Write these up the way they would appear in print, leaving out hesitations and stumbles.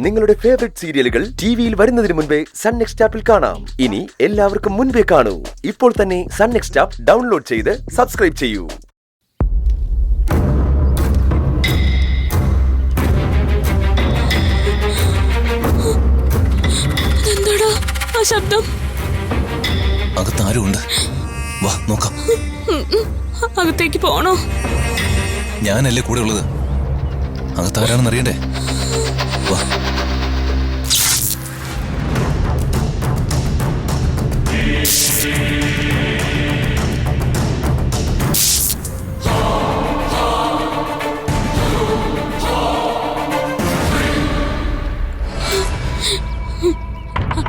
നിങ്ങളുടെ ഫേവറേറ്റ് സീരിയലുകൾ ടിവിയിൽ വരുന്നതിന് മുൻപേ സൺ നെക്സ്റ്റ് ആപ്പിൽ കാണാം. ഇനി എല്ലാവർക്കും മുൻപേ കാണൂ. ഇപ്പോൾ തന്നെ സൺ നെക്സ്റ്റ് ആപ്പ് ഡൗൺലോഡ് ചെയ്ത് സബ്സ്ക്രൈബ് ചെയ്യൂ. എന്താടാ ആ ശബ്ദം? അകത്താരുണ്ട്? വാ നോക്കാം. അകത്തേക്ക് പോണോ? ഞാനല്ലേ കൂടെ ഉള്ളത്. അകത്താരാണെന്ന് അറിയണ്ടേ? വാ.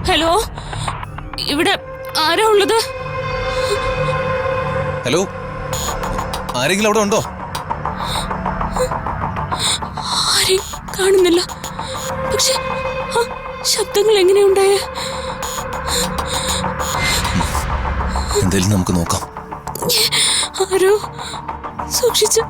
ഹലോ, ഇവിടെ ആരാ ഉള്ളത്? ഹലോ, ആരെങ്കിലും അവിടെ ഉണ്ടോ? ആരെയും കാണുന്നില്ല. പക്ഷെ ആ ശബ്ദങ്ങൾ എങ്ങനെയുണ്ടായേ? എന്തായാലും നമുക്ക് നോക്കാം. ആരോ സൂക്ഷിച്ചു.